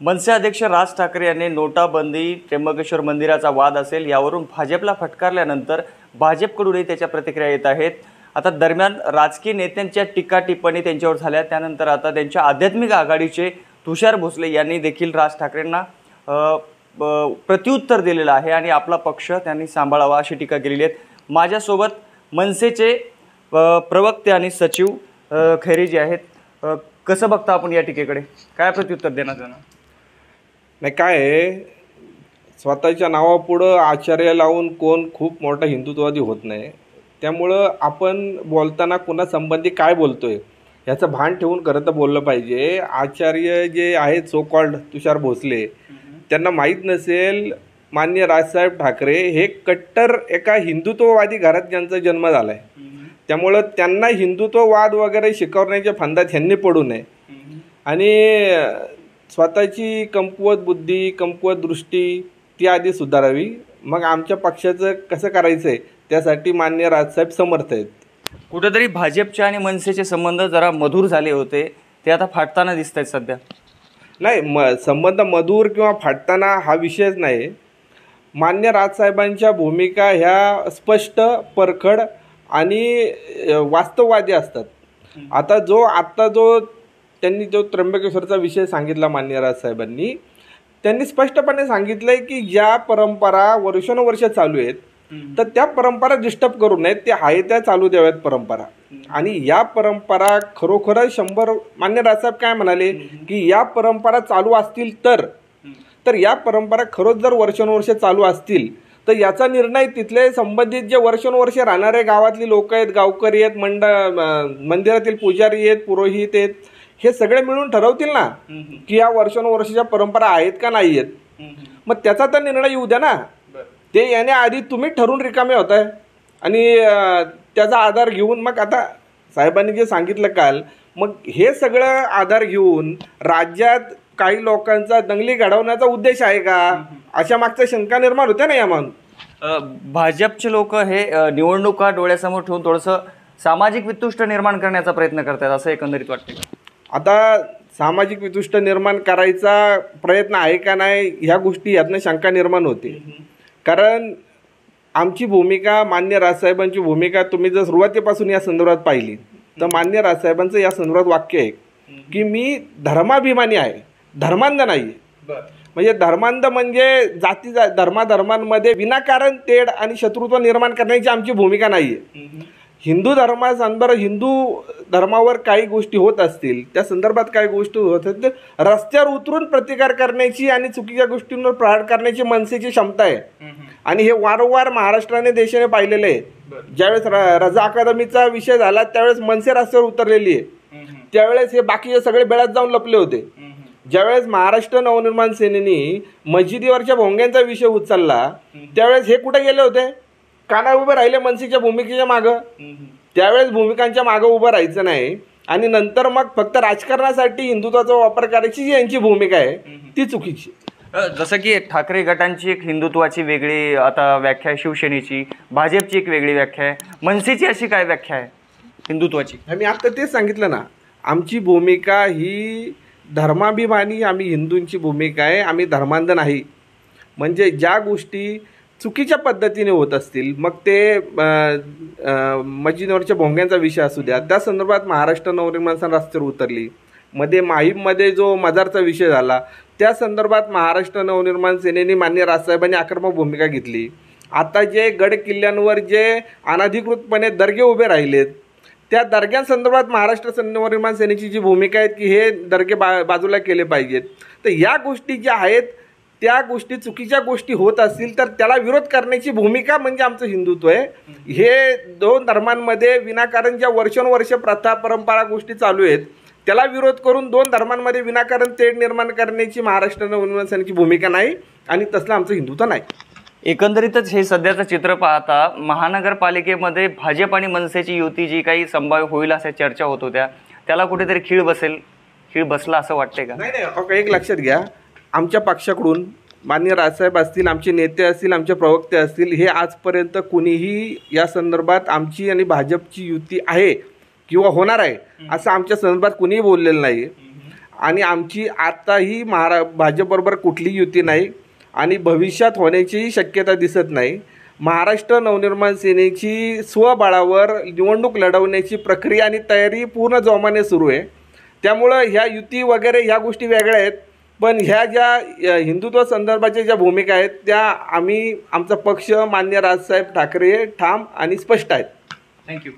मनसे अध्यक्ष राज ठाकरे यांनी नोटाबंदी त्र्यंबकेश्वर मंदिराचा वाद असेल यावरून भाजपला फटकारल्यानंतर भाजपकडूनही त्याच्या प्रतिक्रिया येत आहेत। आता दरम्यान राजकीय नेत्यांच्या टीका टिप्पणी त्यांच्यावर झाल्या त्यानंतर आता त्यांच्या आध्यात्मिक आघाडीचे तुषार भोसले यांनी देखील राज ठाकरेंना प्रत्युत्तर दिलेलं आहे आणि आपला पक्ष त्यांनी सांभाळावा अशी टीका केलेली आहे। माझ्यासोबत मनसेचे प्रवक्ते आणि सचिव खैरे जे आहेत, कसं बघता आपण या टीकेकडे, काय प्रत्युत्तर देणार? नाही, काय आहे, स्वतःच्या नावापुढं आचार्य लावून कोण खूप मोठा हिंदुत्ववादी होत नाही। त्यामुळं आपण बोलताना कुणासंबंधी काय बोलतोय याचं भान ठेवून खरं तर बोललं पाहिजे। आचार्य जे आहेत सो कॉल्ड तुषार भोसले, त्यांना माहीत नसेल माननीय राजसाहेब ठाकरे हे कट्टर एका हिंदुत्ववादी घरात ज्यांचा जन्म झाला आहे, त्यामुळं त्यांना हिंदुत्ववाद वगैरे शिकवण्याच्या फंदात ह्यांनी पडू नये आणि स्वतःची कमकुवत बुद्धी कमकुवत दृष्टी ती आधी सुधारावी, मग आमच्या पक्षाचं कसं करायचं आहे त्यासाठी माननीय राजसाहेब समर्थ आहेत। कुठेतरी भाजपचे आणि मनसेचे संबंध जरा मधुर झाले होते, ते आता फाटताना दिसत आहेत सध्या। नाही, संबंध मधुर किंवा फाटताना हा विषयच नाही। मान्य राजसाहेबांच्या भूमिका ह्या स्पष्ट परखड आणि वास्तववादी असतात। आता जो त्यांनी जो त्र्यंबकेश्वरचा विषय सांगितला मान्य राजसाहेबांनी, त्यांनी स्पष्टपणे सांगितलंय की ज्या परंपरा वर्षानुवर्ष चालू आहेत तर त्या परंपरा डिस्टर्ब करू नयेत, ते आहे त्या चालू द्याव्यात परंपरा। आणि या परंपरा खरोखर 100 मान्य राजसाहेब काय म्हणाले की या परंपरा चालू असतील तर या परंपरा खरोच जर वर्षानुवर्ष चालू असतील तर याचा निर्णय तिथले संबंधित जे वर्षानुवर्ष राहणारे गावातली लोक आहेत, गावकरी आहेत, मंदिरातील पुजारी आहेत, पुरोहित आहेत, हे सगळे मिळून ठरवतील ना की या वर्षानुवर्षाच्या परंपरा आहेत का नाही आहेत। मग त्याचा तर निर्णय येऊ द्या ना, ते येण्याआधी तुम्ही ठरून रिकामे होत आहे आणि त्याचा आधार घेऊन मग आता साहेबांनी जे सांगितलं काल, मग हे सगळं आधार घेऊन राज्यात काही लोकांचा दंगली घडवण्याचा उद्देश आहे का, अशा मागच्या शंका निर्माण होत्या ना यामान। भाजपचे लोक हे निवडणुका डोळ्यासमोर ठेवून थोडंसं सामाजिक वितुष्ट निर्माण करण्याचा प्रयत्न करतात असं एकंदरीत वाटते। आता सामाजिक वितुष्ट निर्माण करायचा प्रयत्न आहे का नाही ह्या गोष्टी यातनं शंका निर्माण होते। कारण आमची भूमिका, मान्य राजसाहेबांची भूमिका तुम्ही जर सुरुवातीपासून या संदर्भात पाहिली तर मान्य राजसाहेबांचं या संदर्भात वाक्य आहे की मी धर्माभिमानी आहे, धर्मांध नाही आहे। म्हणजे धर्मांध म्हणजे धर्मांमध्ये विनाकारण तेढ आणि शत्रुत्व निर्माण करण्याची आमची भूमिका नाही आहे। हिंदू धर्मावर काही गोष्टी होत असतील, त्या संदर्भात काही गोष्टी होत असतील, रस्त्यावर उतरून प्रतिकार करण्याची आणि चुकीच्या गोष्टींवर प्रहार करण्याची मनसेची क्षमता आहे। आणि हे वारंवार महाराष्ट्राने देशाने पाहिलेलं आहे। ज्यावेळेस रजा अकादमीचा विषय झाला त्यावेळेस मनसे रस्त्यावर उतरलेली आहे, त्यावेळेस हे बाकीचे सगळे बेळात जाऊन लपले होते। ज्यावेळेस महाराष्ट्र नवनिर्माण सेनेनी मस्जिदीवरच्या भोंग्यांचा विषय उचलला त्यावेळेस हे कुठे गेले होते, काना उभे राहिले मनसेच्या भूमिकेच्या मागं। त्यावेळेस भूमिकांच्या मागं उभं राहायचं नाही आणि नंतर मग फक्त राजकारणासाठी हिंदुत्वाचा वापर करायची जी यांची भूमिका आहे ती चुकीची। जसं की ठाकरे गटांची एक हिंदुत्वाची वेगळी आता व्याख्या आहे, शिवसेनेची, भाजपची एक वेगळी व्याख्या आहे, मनसेची अशी काय व्याख्या आहे हिंदुत्वाची? मी आता तेच सांगितलं ना, आमची भूमिका ही धर्माभिमानी, आम्ही हिंदूंची भूमिका आहे, आम्ही धर्मांध नाही। म्हणजे ज्या गोष्टी चुकीच्या पद्धतीने होत असतील, मग ते मस्जिदीवरच्या भोंग्यांचा विषय असू द्या, त्या संदर्भात महाराष्ट्र नवनिर्माण सेना रस्त्यावर उतरली। मध्ये माहीममध्ये जो मजारचा विषय झाला त्या संदर्भात महाराष्ट्र नवनिर्माण सेनेने मान्य राजसाहेबांनी आक्रमक भूमिका घेतली। आता जे गड किल्ल्यांवर जे अनधिकृतपणे दर्गे उभे राहिलेत त्या दर्ग्यांसंदर्भात महाराष्ट्र नवनिर्माण सेनेची जी भूमिका आहे की हे दर्गे बाजूला केले पाहिजेत। तर या गोष्टी ज्या आहेत त्या गोष्टी चुकीच्या गोष्टी होत असतील तर त्याला विरोध करण्याची भूमिका म्हणजे आमचं हिंदुत्व आहे। हे दोन धर्मांमध्ये विनाकारण ज्या वर्षानुवर्ष प्रथा परंपरा गोष्टी चालू आहेत त्याला विरोध करून दोन धर्मांमध्ये विनाकारण तेढ निर्माण करण्याची महाराष्ट्र नवनिर्माण सेनेची भूमिका नाही आणि तसलं आमचं हिंदुत्व नाही। एकंदरीतच हे सध्याचं चित्र पाहता महानगरपालिकेमध्ये भाजप आणि मनसेची युती जी काही संभाव्य होईल अशा चर्चा होत होत्या, त्याला कुठेतरी खीळ बसला असं वाटते का? नाही, एक लक्षात घ्या, आमच्या पक्षाकडून माननीय राजसाहेब असतील, आमचे नेते असतील, आमचे प्रवक्ते असतील, हे आजपर्यंत कुणीही या संदर्भात आमची आणि भाजपची युती आहे किंवा होणार आहे असं आमच्या संदर्भात कुणीही बोललेलं नाही। आणि आमची आत्ताही भाजपबरोबर कुठली युती नाही आणि भविष्यात होण्याचीही शक्यता दिसत नाही. महाराष्ट्र नवनिर्माण सेनेची स्वबळावर निवडणूक लढवण्याची प्रक्रिया आणि तयारी पूर्ण जोमाने सुरू आहे. त्यामुळं ह्या युती वगैरे ह्या गोष्टी वेगळ्या आहेत, पण ह्या ज्या हिंदुत्व संदर्भाच्या ज्या भूमिका आहेत त्या आमचा पक्ष मान्य राजसाहेब ठाकरे ठाम आणि स्पष्ट आहेत. थँक्यू.